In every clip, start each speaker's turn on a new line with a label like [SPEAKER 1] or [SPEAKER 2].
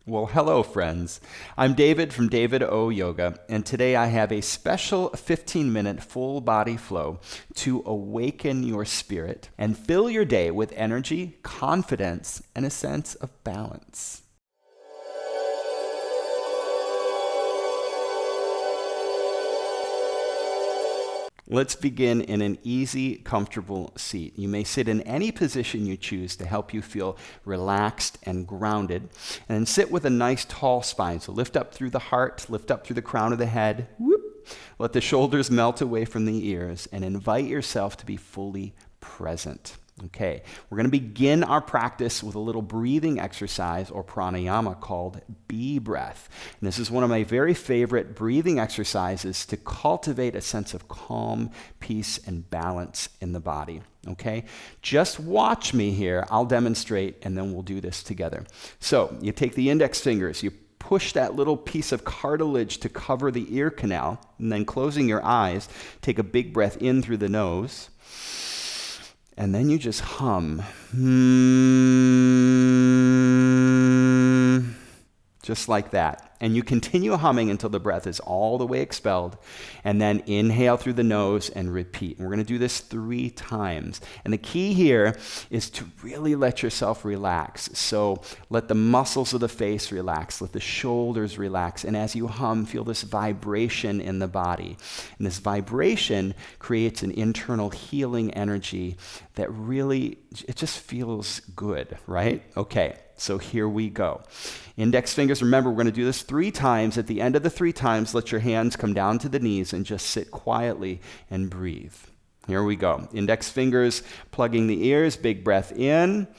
[SPEAKER 1] Well, hello, friends. I'm David from David O Yoga, and today I have a special 15-minute full body flow to awaken your spirit and fill your day with energy, confidence, and a sense of balance. Let's begin in an easy, comfortable seat. You may sit in any position you choose to help you feel relaxed and grounded. And then sit with a nice tall spine. So lift up through the heart, lift up through the crown of the head. Whoop. Let the shoulders melt away from the ears and invite yourself to be fully present. Okay, we're going to begin our practice with a little breathing exercise or pranayama called bee breath. And this is one of my very favorite breathing exercises to cultivate a sense of calm, peace, and balance in the body. Okay, just watch me here. I'll demonstrate, and then we'll do this together. So you take the index fingers, you push that little piece of cartilage to cover the ear canal, and then closing your eyes, take a big breath in through the nose. And then you just hum. Just like that. And you continue humming until the breath is all the way expelled. And then inhale through the nose and repeat. And we're going to do this 3 times. And the key here is to really let yourself relax. So let the muscles of the face relax. Let the shoulders relax. And as you hum, feel this vibration in the body. And this vibration creates an internal healing energy that really, it just feels good, right? Okay. So here we go. Index fingers, remember, we're going to do this 3 times. At the end of the 3 times, let your hands come down to the knees and just sit quietly and breathe. Here we go. Index fingers plugging the ears, big breath in.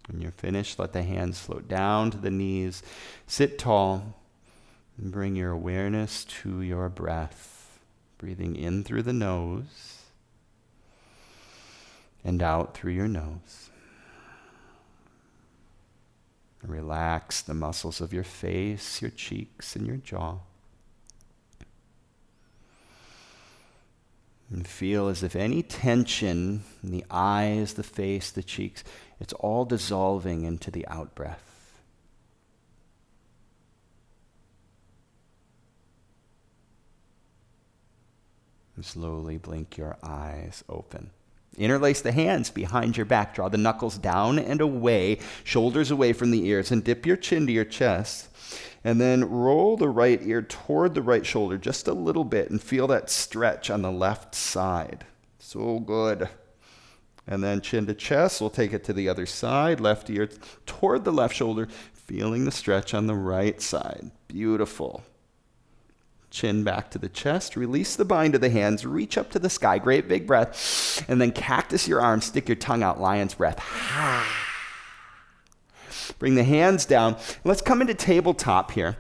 [SPEAKER 1] When you're finished, let the hands float down to the knees. Sit tall and bring your awareness to your breath. Breathing in through the nose and out through your nose. Relax the muscles of your face, your cheeks, and your jaw. And feel as if any tension in the eyes, the face, the cheeks, it's all dissolving into the out-breath. And slowly blink your eyes open. Interlace the hands behind your back. Draw the knuckles down and away, shoulders away from the ears, and dip your chin to your chest. And then roll the right ear toward the right shoulder just a little bit and feel that stretch on the left side. So good. And then chin to chest, we'll take it to the other side. Left ear toward the left shoulder, feeling the stretch on the right side. Beautiful. Chin back to the chest. Release the bind of the hands. Reach up to the sky. Great big breath. And then cactus your arms. Stick your tongue out. Lion's breath. Bring the hands down. Let's come into tabletop here.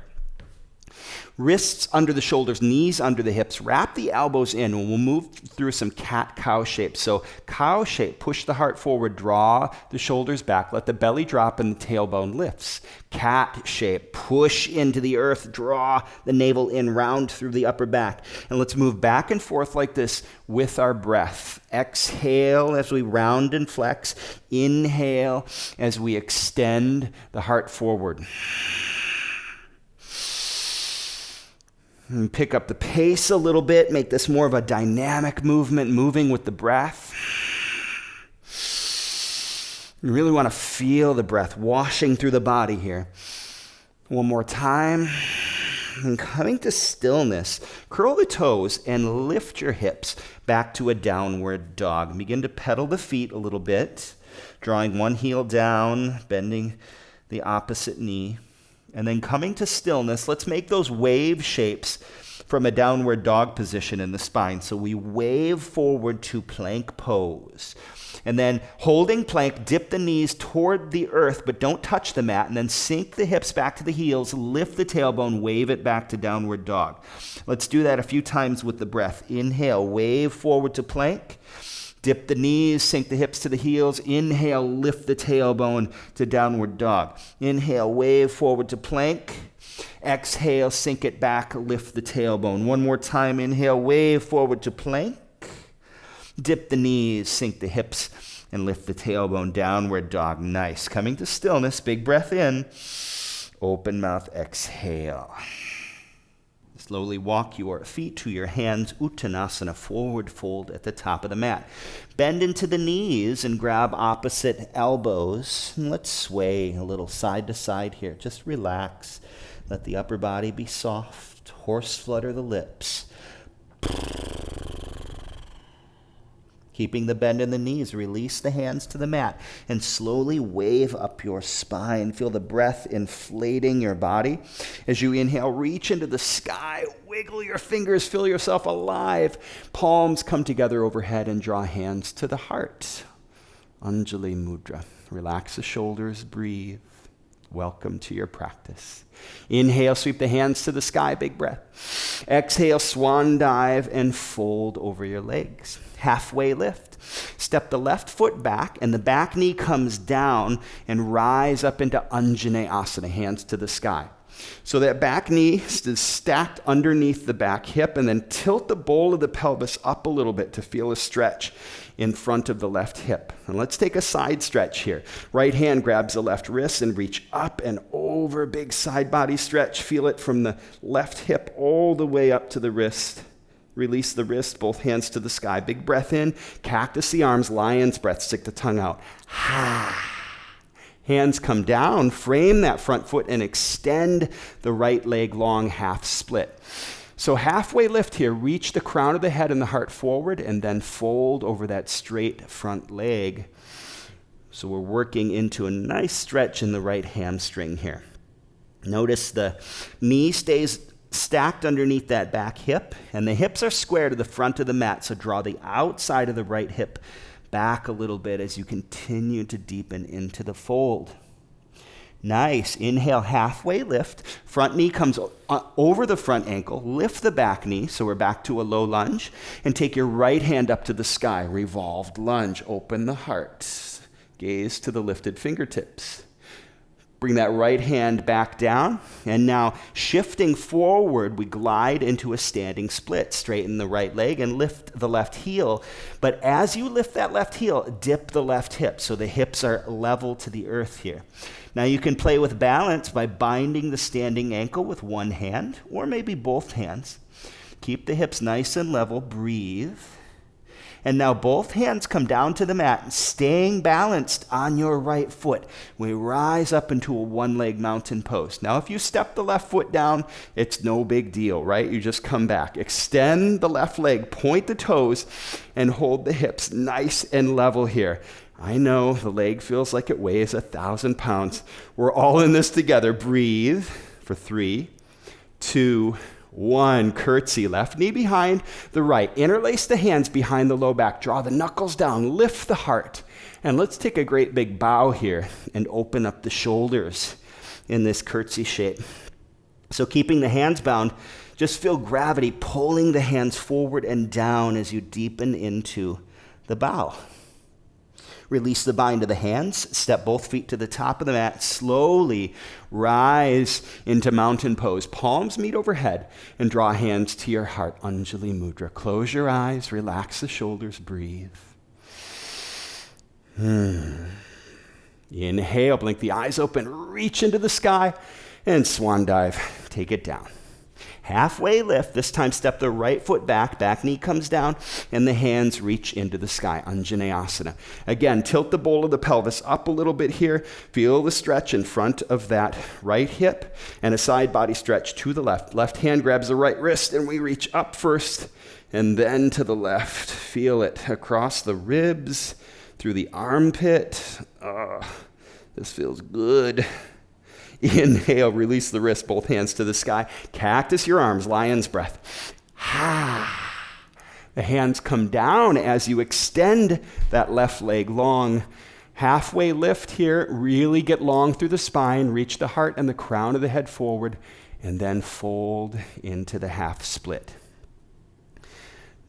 [SPEAKER 1] Wrists under the shoulders, knees under the hips. Wrap the elbows in, and we'll move through some cat-cow shape. So cow shape, push the heart forward, draw the shoulders back, let the belly drop and the tailbone lifts. Cat shape, push into the earth, draw the navel in, round through the upper back. And let's move back and forth like this with our breath. Exhale as we round and flex. Inhale as we extend the heart forward. And pick up the pace a little bit, make this more of a dynamic movement, moving with the breath. You really want to feel the breath washing through the body here. One more time. And coming to stillness, curl the toes and lift your hips back to a downward dog. Begin to pedal the feet a little bit, drawing one heel down, bending the opposite knee. And then coming to stillness, let's make those wave shapes from a downward dog position in the spine. So we wave forward to plank pose. And then holding plank, dip the knees toward the earth, but don't touch the mat. And then sink the hips back to the heels, lift the tailbone, wave it back to downward dog. Let's do that a few times with the breath. Inhale, wave forward to plank. Dip the knees, sink the hips to the heels. Inhale, lift the tailbone to downward dog. Inhale, wave forward to plank. Exhale, sink it back, lift the tailbone. One more time. Inhale, wave forward to plank. Dip the knees, sink the hips, and lift the tailbone, downward dog. Nice. Coming to stillness, big breath in. Open mouth, exhale. Slowly walk your feet to your hands, Uttanasana, forward fold at the top of the mat. Bend into the knees and grab opposite elbows. And let's sway a little side to side here. Just relax. Let the upper body be soft. Horse flutter the lips. Keeping the bend in the knees, release the hands to the mat and slowly wave up your spine. Feel the breath inflating your body. As you inhale, reach into the sky, wiggle your fingers, feel yourself alive. Palms come together overhead and draw hands to the heart. Anjali Mudra. Relax the shoulders, breathe. Welcome to your practice. Inhale, sweep the hands to the sky, big breath. Exhale, swan dive and fold over your legs. Halfway lift. Step the left foot back and the back knee comes down and rise up into Anjaneyasana, hands to the sky. So that back knee is stacked underneath the back hip, and then tilt the bowl of the pelvis up a little bit to feel a stretch in front of the left hip. And let's take a side stretch here. Right hand grabs the left wrist and reach up and over, big side body stretch. Feel it from the left hip all the way up to the wrist. Release the wrist, both hands to the sky. Big breath in, cactus the arms, lion's breath, stick the tongue out. Ha. Hands come down, frame that front foot and extend the right leg long, half split. So halfway lift here, reach the crown of the head and the heart forward and then fold over that straight front leg. So we're working into a nice stretch in the right hamstring here. Notice the knee stays stacked underneath that back hip and the hips are square to the front of the mat. So draw the outside of the right hip back a little bit as you continue to deepen into the fold. Nice. Inhale, halfway lift. Front knee comes over the front ankle. Lift the back knee, so we're back to a low lunge. And take your right hand up to the sky. Revolved lunge. Open the heart. Gaze to the lifted fingertips. Bring that right hand back down. And now, shifting forward, we glide into a standing split. Straighten the right leg and lift the left heel. But as you lift that left heel, dip the left hip so the hips are level to the earth here. Now you can play with balance by binding the standing ankle with one hand or maybe both hands. Keep the hips nice and level. Breathe. And now both hands come down to the mat, staying balanced on your right foot. We rise up into a one-leg mountain pose. Now, if you step the left foot down, it's no big deal, right? You just come back. Extend the left leg, point the toes, and hold the hips nice and level here. I know the leg feels like it weighs 1,000 pounds. We're all in this together. Breathe for 3, 2, 1, curtsy, left knee behind the right. Interlace the hands behind the low back. Draw the knuckles down, lift the heart. And let's take a great big bow here and open up the shoulders in this curtsy shape. So keeping the hands bound, just feel gravity pulling the hands forward and down as you deepen into the bow. Release the bind of the hands. Step both feet to the top of the mat. Slowly rise into mountain pose. Palms meet overhead and draw hands to your heart. Anjali Mudra. Close your eyes. Relax the shoulders. Breathe. Inhale. Blink the eyes open. Reach into the sky and swan dive. Take it down. Halfway lift. This time step the right foot back. Back knee comes down, and the hands reach into the sky. Anjaneyasana. Again, tilt the bowl of the pelvis up a little bit here. Feel the stretch in front of that right hip, and a side body stretch to the left. Left hand grabs the right wrist, and we reach up first, and then to the left. Feel it across the ribs, through the armpit. This feels good. Inhale, release the wrist, both hands to the sky. Cactus your arms, lion's breath. The hands come down as you extend that left leg long. Halfway lift here, really get long through the spine, reach the heart and the crown of the head forward, and then fold into the half split.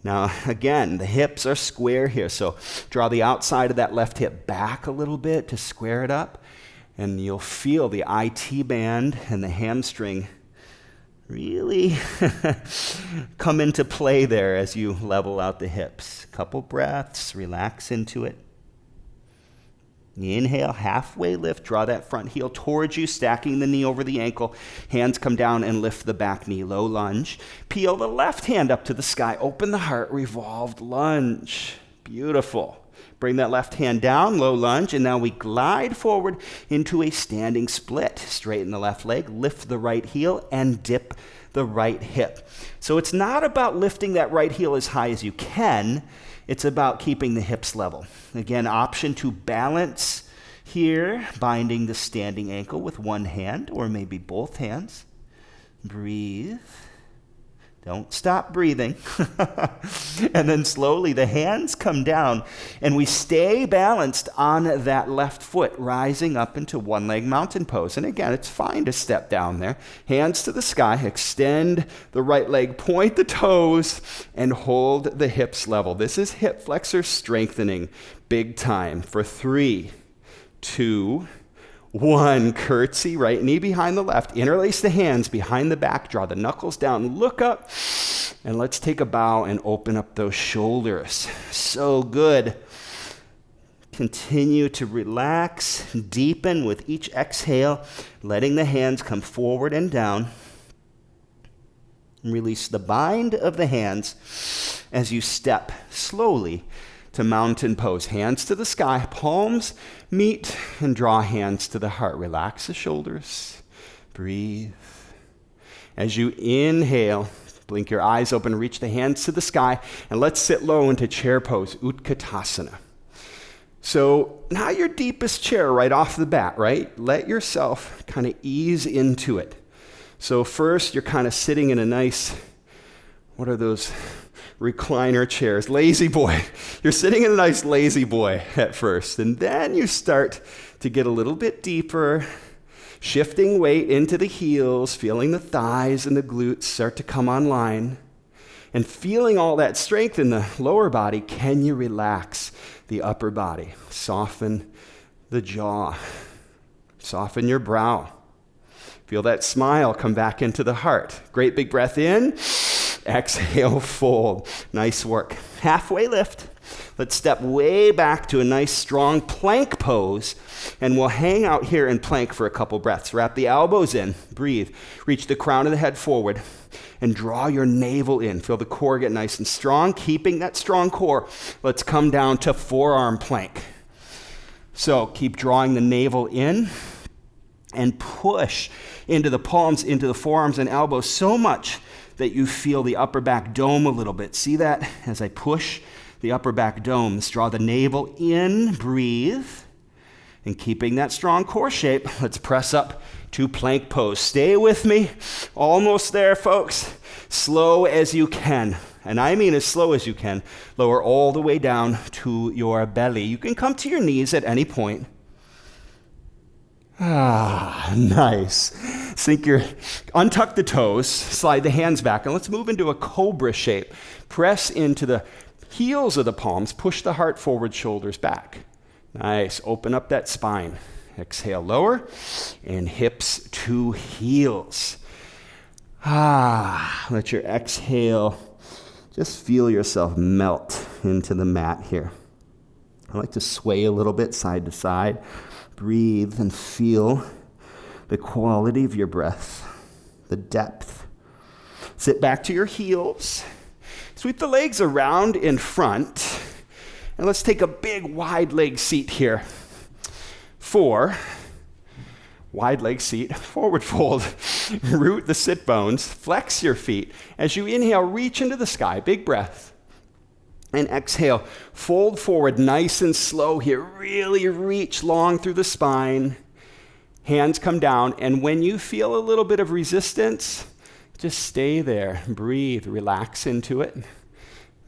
[SPEAKER 1] Now, again, the hips are square here, so draw the outside of that left hip back a little bit to square it up, and you'll feel the IT band and the hamstring really come into play there as you level out the hips. Couple breaths, relax into it. Inhale, halfway lift, draw that front heel towards you, stacking the knee over the ankle. Hands come down and lift the back knee, low lunge. Peel the left hand up to the sky, open the heart, revolved lunge. Beautiful. Bring that left hand down, low lunge, and now we glide forward into a standing split. Straighten the left leg, lift the right heel, and dip the right hip. So it's not about lifting that right heel as high as you can. It's about keeping the hips level. Again, option to balance here, binding the standing ankle with one hand or maybe both hands. Breathe. Don't stop breathing. And then slowly the hands come down and we stay balanced on that left foot, rising up into one-leg mountain pose. And again, it's fine to step down there. Hands to the sky, extend the right leg, point the toes, and hold the hips level. This is hip flexor strengthening big time for 3, 2, 1, curtsy, right knee behind the left, interlace the hands behind the back, draw the knuckles down, look up, and let's take a bow and open up those shoulders. So good. Continue to relax, deepen with each exhale, letting the hands come forward and down. Release the bind of the hands as you step slowly to mountain pose. Hands to the sky, palms meet, and draw hands to the heart. Relax the shoulders. Breathe. As you inhale, blink your eyes open, reach the hands to the sky, and let's sit low into chair pose, Utkatasana. So not your deepest chair right off the bat, right? Let yourself kind of ease into it. So first, you're kind of sitting in a nice, what are those recliner chairs? Lazy boy. You're sitting in a nice lazy boy at first, and then you start to get a little bit deeper, shifting weight into the heels, feeling the thighs and the glutes start to come online, and feeling all that strength in the lower body. Can you relax the upper body? Soften the jaw. Soften your brow. Feel that smile come back into the heart. Great big breath in. Exhale, fold. Nice work. Halfway lift. Let's step way back to a nice strong plank pose, and we'll hang out here in plank for a couple breaths. Wrap the elbows in. Breathe. Reach the crown of the head forward and draw your navel in. Feel the core get nice and strong. Keeping that strong core, let's come down to forearm plank. So keep drawing the navel in and push into the palms, into the forearms and elbows so much that you feel the upper back dome a little bit. See that? As I push the upper back dome, draw the navel in, breathe, and keeping that strong core shape, let's press up to plank pose. Stay with me. Almost there, folks. Slow as you can. And I mean as slow as you can. Lower all the way down to your belly. You can come to your knees at any point. Nice. Untuck the toes, slide the hands back, and let's move into a cobra shape. Press into the heels of the palms, push the heart forward, shoulders back. Nice. Open up that spine. Exhale, lower, and hips to heels. Let your exhale just feel yourself melt into the mat here. I like to sway a little bit side to side. Breathe and feel the quality of your breath, the depth. Sit back to your heels. Sweep the legs around in front. And let's take a big wide leg seat here. 4, wide leg seat, forward fold. Root the sit bones, flex your feet. As you inhale, reach into the sky, big breath. And exhale, fold forward nice and slow here. Really reach long through the spine. Hands come down, and when you feel a little bit of resistance, just stay there. Breathe, relax into it.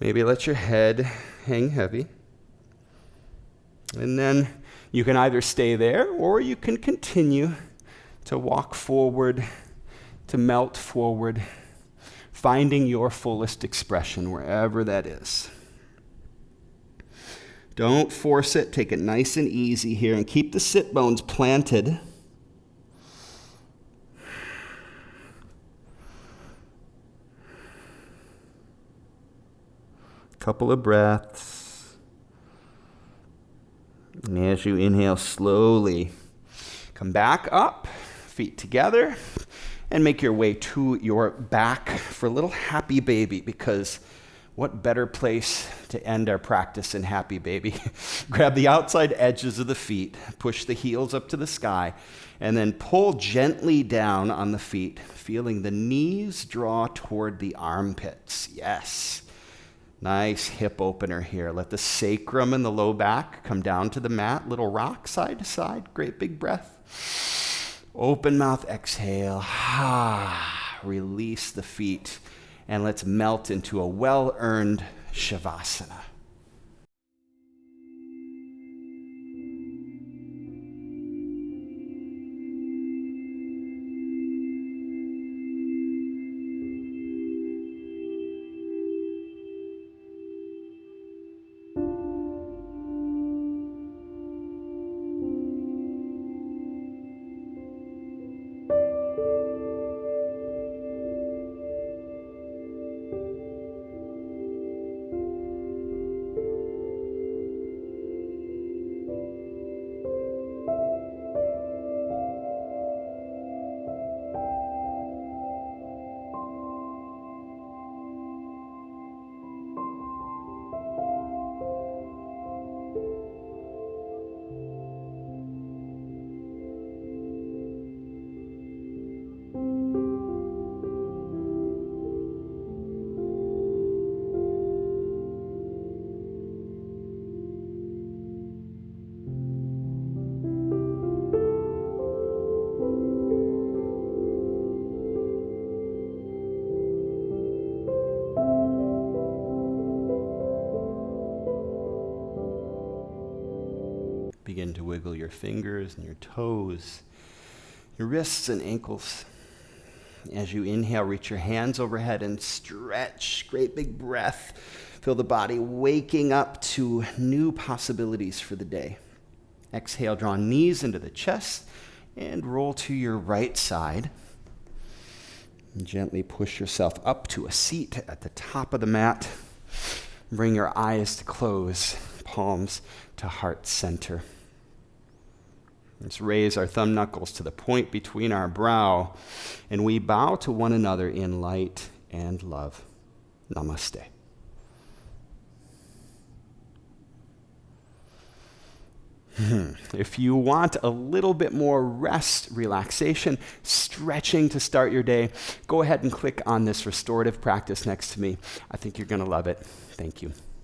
[SPEAKER 1] Maybe let your head hang heavy. And then you can either stay there, or you can continue to walk forward, to melt forward, finding your fullest expression wherever that is. Don't force it. Take it nice and easy here, and keep the sit bones planted. Couple of breaths. And as you inhale slowly, come back up, feet together, and make your way to your back for a little happy baby, because what better place to end our practice in happy baby? Grab the outside edges of the feet, push the heels up to the sky, and then pull gently down on the feet, feeling the knees draw toward the armpits. Yes. Nice hip opener here. Let the sacrum and the low back come down to the mat. Little rock side to side. Great big breath. Open mouth, exhale. Release the feet. And let's melt into a well-earned Savasana. Begin to wiggle your fingers and your toes, your wrists and ankles. As you inhale, reach your hands overhead and stretch. Great big breath. Feel the body waking up to new possibilities for the day. Exhale, draw knees into the chest and roll to your right side. And gently push yourself up to a seat at the top of the mat. Bring your eyes to close, palms to heart center. Let's raise our thumb knuckles to the point between our brow, and we bow to one another in light and love. Namaste. If you want a little bit more rest, relaxation, stretching to start your day, go ahead and click on this restorative practice next to me. I think you're going to love it. Thank you.